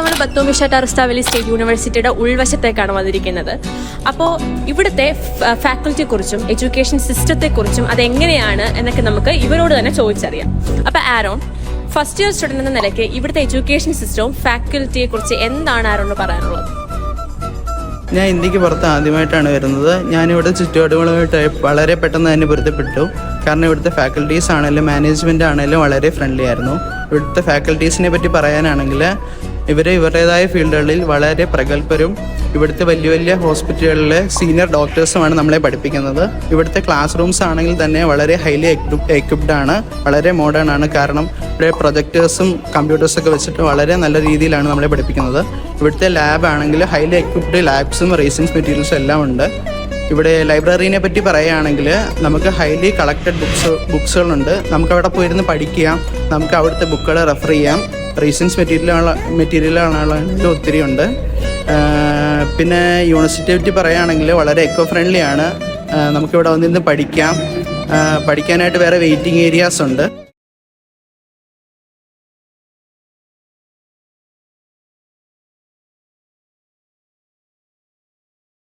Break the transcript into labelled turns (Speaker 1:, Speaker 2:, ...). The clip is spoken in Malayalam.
Speaker 1: നമ്മൾ ബത്തോമിഷ ടാറിസ്റ്റാവലി സ്റ്റേറ്റ് യൂണിവേഴ്സിറ്റിയുടെ ഉൾവശത്തേക്കാണ് വന്നിരിക്കുന്നത്. അപ്പോൾ ഇവിടുത്തെ ഫാക്കൽറ്റിയെക്കുറിച്ചും എഡ്യൂക്കേഷൻ സിസ്റ്റത്തെക്കുറിച്ചും അതെങ്ങനെയാണ് എന്നൊക്കെ നമുക്ക് ഇവരോട് തന്നെ ചോദിച്ചറിയാം. അപ്പോൾ ആരോൺ, ഫസ്റ്റ് ഇയർ സ്റ്റുഡൻറ് എന്ന നിലയ്ക്ക് ഇവിടുത്തെ എഡ്യൂക്കേഷൻ സിസ്റ്റവും ഫാക്കൽറ്റിയെക്കുറിച്ച് എന്താണ് ആരോണ് പറയാനുള്ളത്?
Speaker 2: ഞാൻ ഇന്ത്യക്ക് പുറത്ത് ആദ്യമായിട്ടാണ് വരുന്നത്. ഞാനിവിടെ ചുറ്റുപാടുകളുമായിട്ട് വളരെ പെട്ടെന്ന് തന്നെ പൊരുത്തപ്പെട്ടു. കാരണം ഇവിടുത്തെ ഫാക്കൽറ്റീസ് ആണെങ്കിലും മാനേജ്മെൻ്റ് ആണെങ്കിലും വളരെ ഫ്രണ്ട്ലി ആയിരുന്നു. ഇവിടുത്തെ ഫാക്കൽറ്റീസിനെ പറ്റി പറയാനാണെങ്കിൽ ഇവരുടേതായ ഫീൽഡുകളിൽ വളരെ പ്രഗത്ഭരും ഇവിടുത്തെ വലിയ വലിയ ഹോസ്പിറ്റലുകളിലെ സീനിയർ ഡോക്ടേഴ്സുമാണ് നമ്മളെ പഠിപ്പിക്കുന്നത്. ഇവിടുത്തെ ക്ലാസ് റൂംസ് ആണെങ്കിൽ തന്നെ വളരെ ഹൈലി എക്വിപ്ഡ് ആണ്, വളരെ മോഡേൺ ആണ്. കാരണം ഇവിടെ പ്രൊജക്ടേഴ്സും കമ്പ്യൂട്ടേഴ്സൊക്കെ വെച്ചിട്ട് വളരെ നല്ല രീതിയിലാണ് നമ്മളെ പഠിപ്പിക്കുന്നത്. ഇവിടുത്തെ ലാബ് ആണെങ്കിൽ ഹൈലി എക്വിപ്ഡ് ലാബ്സും റേസിംഗ് മെറ്റീരിയൽസും എല്ലാം ഉണ്ട്. ഇവിടെ ലൈബ്രറീനെ പറ്റി പറയുകയാണെങ്കിൽ നമുക്ക് ഹൈലി കളക്റ്റഡ് ബുക്സുകളുണ്ട്. നമുക്കവിടെ പോയിരുന്ന് പഠിക്കാം, നമുക്ക് അവിടുത്തെ ബുക്കുകൾ റെഫർ ചെയ്യാം. റീസൻസ് മെറ്റീരിയലാണെങ്കിലും ഒത്തിരി ഉണ്ട്. പിന്നെ യൂണിവേഴ്സിറ്റിയെ പറ്റി പറയുകയാണെങ്കിൽ വളരെ എക്കോ ഫ്രണ്ട്ലി ആണ്. നമുക്കിവിടെ വന്നിരുന്ന് പഠിക്കാനായിട്ട് വേറെ വെയിറ്റിംഗ് ഏരിയാസ് ഉണ്ട്.